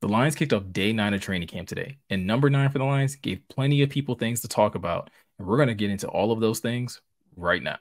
The Lions kicked off day 9 of training camp today, and number 9 for the Lions gave plenty of people things to talk about, and we're going to get into all of those things right now.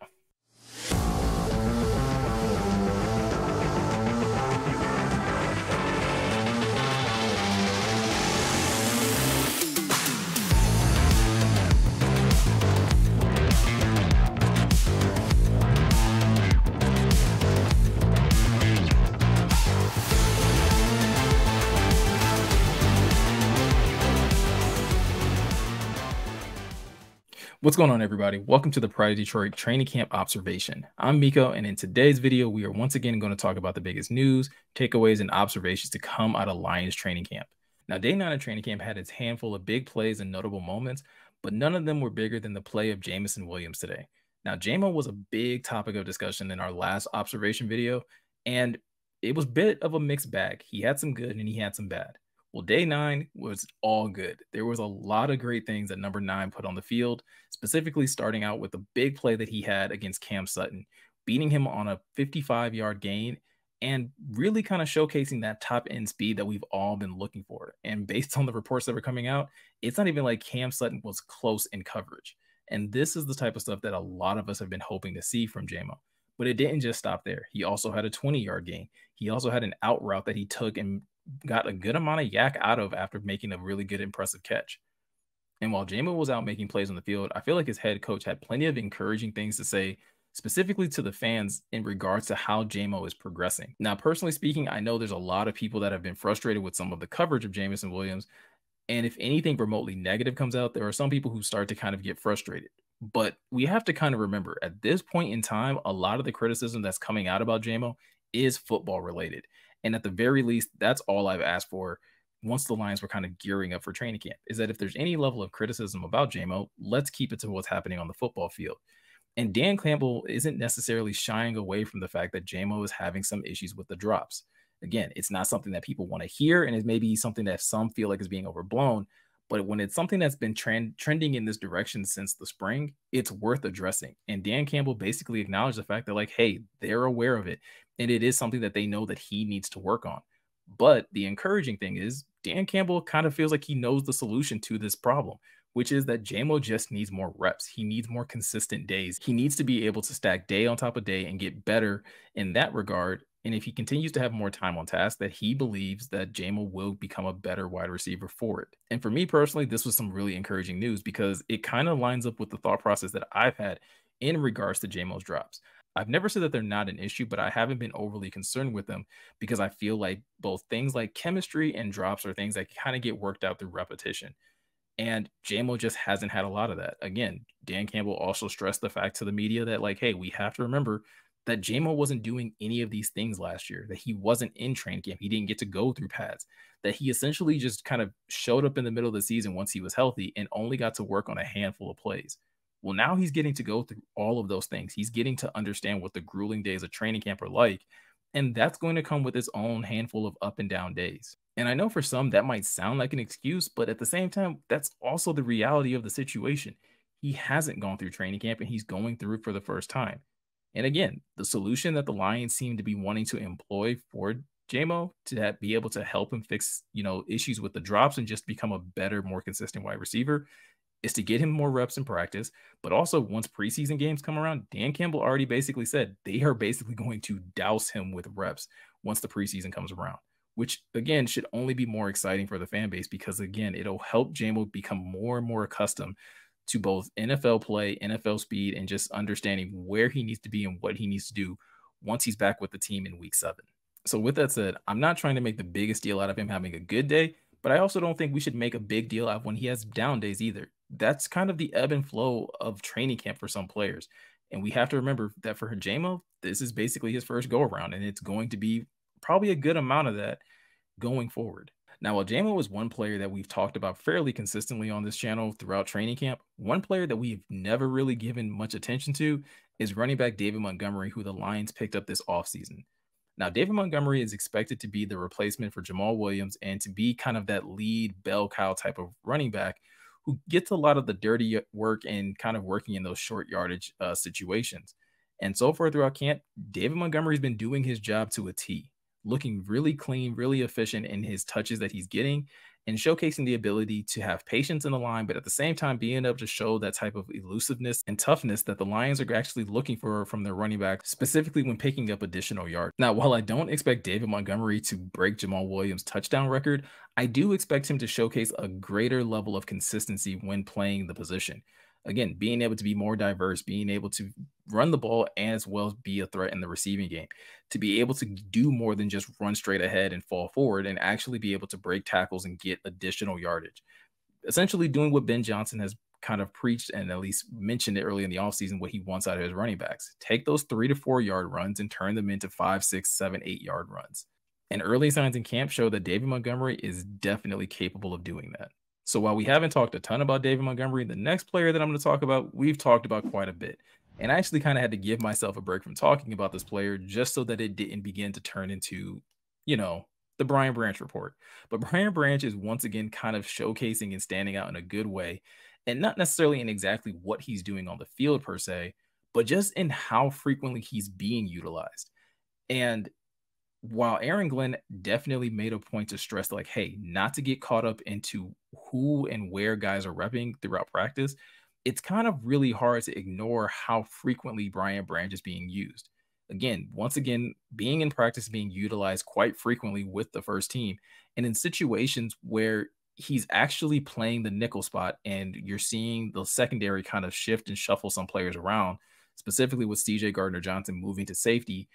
What's going on, everybody? Welcome to the Pride of Detroit Training Camp Observation. I'm Miko, and in today's video, we are once again going to talk about the biggest news, takeaways, and observations to come out of Lions training camp. Now, day 9 of training camp had its handful of big plays and notable moments, but none of them were bigger than the play of Jamison Williams today. Now, JMO was a big topic of discussion in our last observation video, and it was a bit of a mixed bag. He had some good and he had some bad. Well, day 9 was all good. There was a lot of great things that number 9 put on the field, specifically starting out with the big play that he had against Cam Sutton, beating him on a 55-yard gain and really kind of showcasing that top end speed that we've all been looking for. And based on the reports that were coming out, it's not even like Cam Sutton was close in coverage. And this is the type of stuff that a lot of us have been hoping to see from JMO. But it didn't just stop there. He also had a 20-yard gain. He also had an out route that he took and got a good amount of yak out of after making a really good, impressive catch. And while JMO was out making plays on the field, I feel like his head coach had plenty of encouraging things to say, specifically to the fans in regards to how JMO is progressing. Now, personally speaking, I know there's a lot of people that have been frustrated with some of the coverage of Jamison Williams. And if anything remotely negative comes out, there are some people who start to kind of get frustrated. But we have to kind of remember at this point in time, a lot of the criticism that's coming out about JMO is football related. And at the very least, that's all I've asked for once the Lions were kind of gearing up for training camp, is that if there's any level of criticism about JMO, let's keep it to what's happening on the football field. And Dan Campbell isn't necessarily shying away from the fact that JMO is having some issues with the drops. Again, it's not something that people want to hear, and it may be something that some feel like is being overblown. But when it's something that's been trending in this direction since the spring, it's worth addressing. And Dan Campbell basically acknowledged the fact that, like, hey, they're aware of it. And it is something that they know that he needs to work on. But the encouraging thing is Dan Campbell kind of feels like he knows the solution to this problem, which is that JMO just needs more reps. He needs more consistent days. He needs to be able to stack day on top of day and get better in that regard. And if he continues to have more time on task, that he believes that JMO will become a better wide receiver for it. And for me personally, this was some really encouraging news because it kind of lines up with the thought process that I've had in regards to JMO's drops. I've never said that they're not an issue, but I haven't been overly concerned with them because I feel like both things like chemistry and drops are things that kind of get worked out through repetition. And JMO just hasn't had a lot of that. Again, Dan Campbell also stressed the fact to the media that, like, hey, we have to remember that JMO wasn't doing any of these things last year, that he wasn't in training camp. He didn't get to go through pads, that he essentially just kind of showed up in the middle of the season once he was healthy and only got to work on a handful of plays. Well, now he's getting to go through all of those things. He's getting to understand what the grueling days of training camp are like. And that's going to come with its own handful of up and down days. And I know for some that might sound like an excuse, but at the same time, that's also the reality of the situation. He hasn't gone through training camp and he's going through it for the first time. And again, the solution that the Lions seem to be wanting to employ for JMO to be able to help him fix, issues with the drops and just become a better, more consistent wide receiver is to get him more reps in practice. But also, once preseason games come around, Dan Campbell already basically said they are basically going to douse him with reps once the preseason comes around, which again should only be more exciting for the fan base because again, it'll help JMO become more and more accustomed to both NFL play, NFL speed, and just understanding where he needs to be and what he needs to do once he's back with the team in week 7. So with that said, I'm not trying to make the biggest deal out of him having a good day, but I also don't think we should make a big deal out of when he has down days either. That's kind of the ebb and flow of training camp for some players. And we have to remember that for JMO, this is basically his first go around, and it's going to be probably a good amount of that going forward. Now, while JMO is one player that we've talked about fairly consistently on this channel throughout training camp, one player that we've never really given much attention to is running back David Montgomery, who the Lions picked up this offseason. Now, David Montgomery is expected to be the replacement for Jamal Williams and to be kind of that lead bell cow type of running back who gets a lot of the dirty work and kind of working in those short yardage situations. And so far throughout camp, David Montgomery has been doing his job to a T. looking really clean, really efficient in his touches that he's getting, and showcasing the ability to have patience in the line, but at the same time being able to show that type of elusiveness and toughness that the Lions are actually looking for from their running back, specifically when picking up additional yards. Now, while I don't expect David Montgomery to break Jamal Williams' touchdown record, I do expect him to showcase a greater level of consistency when playing the position. Again, being able to be more diverse, being able to run the ball and as well as be a threat in the receiving game, to be able to do more than just run straight ahead and fall forward and actually be able to break tackles and get additional yardage. Essentially doing what Ben Johnson has kind of preached and at least mentioned it early in the offseason, what he wants out of his running backs. Take those 3 to 4 yard runs and turn them into 5, 6, 7, 8 yard runs. And early signs in camp show that David Montgomery is definitely capable of doing that. So while we haven't talked a ton about David Montgomery, the next player that I'm going to talk about, we've talked about quite a bit. And I actually kind of had to give myself a break from talking about this player just so that it didn't begin to turn into, the Brian Branch report. But Brian Branch is once again kind of showcasing and standing out in a good way, and not necessarily in exactly what he's doing on the field per se, but just in how frequently he's being utilized. And while Aaron Glenn definitely made a point to stress, like, hey, not to get caught up into who and where guys are repping throughout practice, it's kind of really hard to ignore how frequently Brian Branch is being used. Again, once again, being in practice, being utilized quite frequently with the first team, and in situations where he's actually playing the nickel spot and you're seeing the secondary kind of shift and shuffle some players around, specifically with CJ Gardner-Johnson moving to safety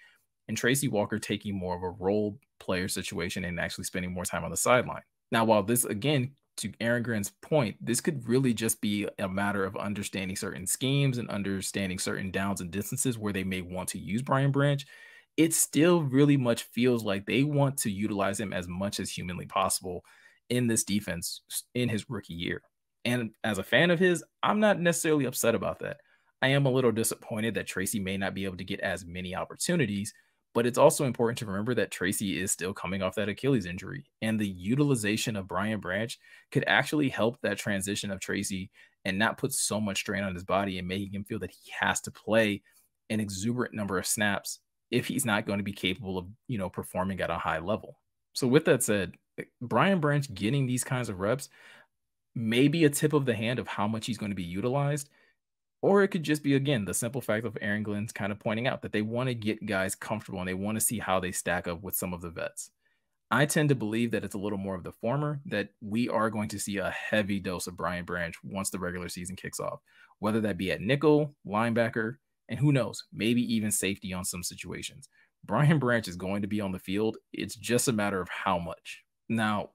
and Tracy Walker taking more of a role player situation and actually spending more time on the sideline. Now, while this, again, to Aaron Glenn's point, this could really just be a matter of understanding certain schemes and understanding certain downs and distances where they may want to use Brian Branch. It still really much feels like they want to utilize him as much as humanly possible in this defense in his rookie year. And as a fan of his, I'm not necessarily upset about that. I am a little disappointed that Tracy may not be able to get as many opportunities, but it's also important to remember that Tracy is still coming off that Achilles injury, and the utilization of Brian Branch could actually help that transition of Tracy and not put so much strain on his body and making him feel that he has to play an exuberant number of snaps if he's not going to be capable of, performing at a high level. So with that said, Brian Branch getting these kinds of reps may be a tip of the hand of how much he's going to be utilized. Or it could just be, again, the simple fact of Aaron Glenn's kind of pointing out that they want to get guys comfortable and they want to see how they stack up with some of the vets. I tend to believe that it's a little more of the former, that we are going to see a heavy dose of Brian Branch once the regular season kicks off, whether that be at nickel, linebacker, and who knows, maybe even safety on some situations. Brian Branch is going to be on the field. It's just a matter of how much. Now,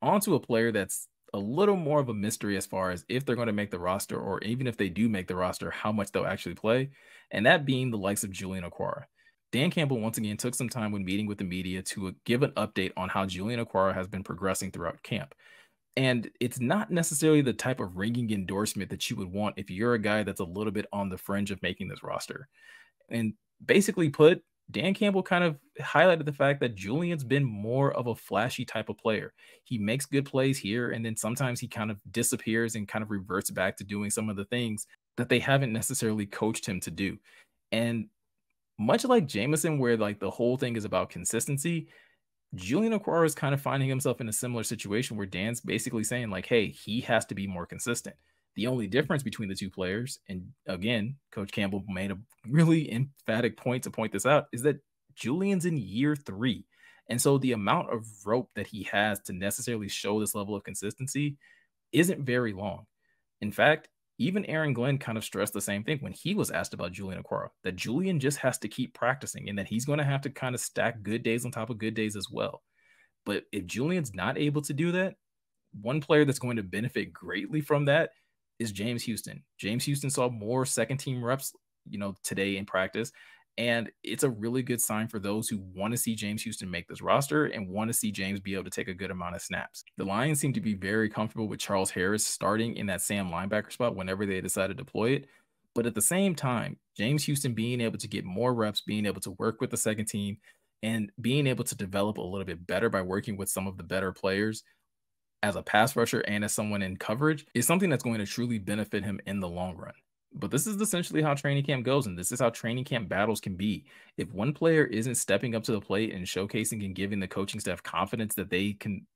on to a player that's a little more of a mystery as far as if they're going to make the roster, or even if they do make the roster, how much they'll actually play, and that being the likes of Julian Agholor. Dan Campbell once again took some time when meeting with the media to give an update on how Julian Agholor has been progressing throughout camp. And it's not necessarily the type of ringing endorsement that you would want if you're a guy that's a little bit on the fringe of making this roster. And basically put, Dan Campbell kind of highlighted the fact that Julian's been more of a flashy type of player. He makes good plays here, and then sometimes he kind of disappears and kind of reverts back to doing some of the things that they haven't necessarily coached him to do. And much like Jamison, where like the whole thing is about consistency, Julian Agholor is kind of finding himself in a similar situation where Dan's basically saying like, hey, he has to be more consistent. The only difference between the two players, and again, Coach Campbell made a really emphatic point to point this out, is that Julian's in year 3. And so the amount of rope that he has to necessarily show this level of consistency isn't very long. In fact, even Aaron Glenn kind of stressed the same thing when he was asked about Julian Agholor, that Julian just has to keep practicing and that he's going to have to kind of stack good days on top of good days as well. But if Julian's not able to do that, one player that's going to benefit greatly from that is James Houston. James Houston saw more second team reps, today in practice. And it's a really good sign for those who want to see James Houston make this roster and want to see James be able to take a good amount of snaps. The Lions seem to be very comfortable with Charles Harris starting in that Sam linebacker spot whenever they decide to deploy it. But at the same time, James Houston being able to get more reps, being able to work with the second team, and being able to develop a little bit better by working with some of the better players as a pass rusher and as someone in coverage is something that's going to truly benefit him in the long run. But this is essentially how training camp goes, and this is how training camp battles can be. If one player isn't stepping up to the plate and showcasing and giving the coaching staff confidence that they can,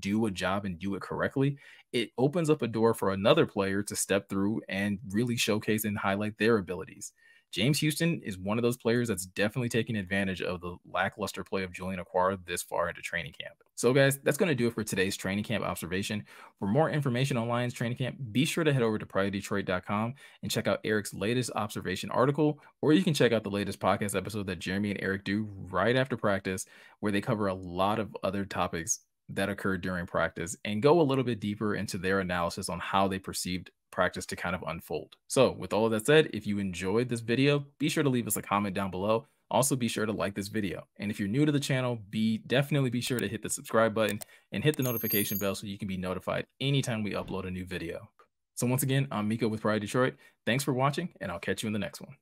do a job and do it correctly, it opens up a door for another player to step through and really showcase and highlight their abilities. James Houston is one of those players that's definitely taking advantage of the lackluster play of Julian Agholor this far into training camp. So guys, that's going to do it for today's training camp observation. For more information on Lions training camp, be sure to head over to PrideDetroit.com and check out Eric's latest observation article, or you can check out the latest podcast episode that Jeremy and Eric do right after practice, where they cover a lot of other topics that occurred during practice and go a little bit deeper into their analysis on how they perceived practice to kind of unfold. So with all of that said, if you enjoyed this video, be sure to leave us a comment down below. Also, be sure to like this video. And if you're new to the channel, definitely be sure to hit the subscribe button and hit the notification bell so you can be notified anytime we upload a new video. So once again, I'm Miko with Pride Detroit. Thanks for watching, and I'll catch you in the next one.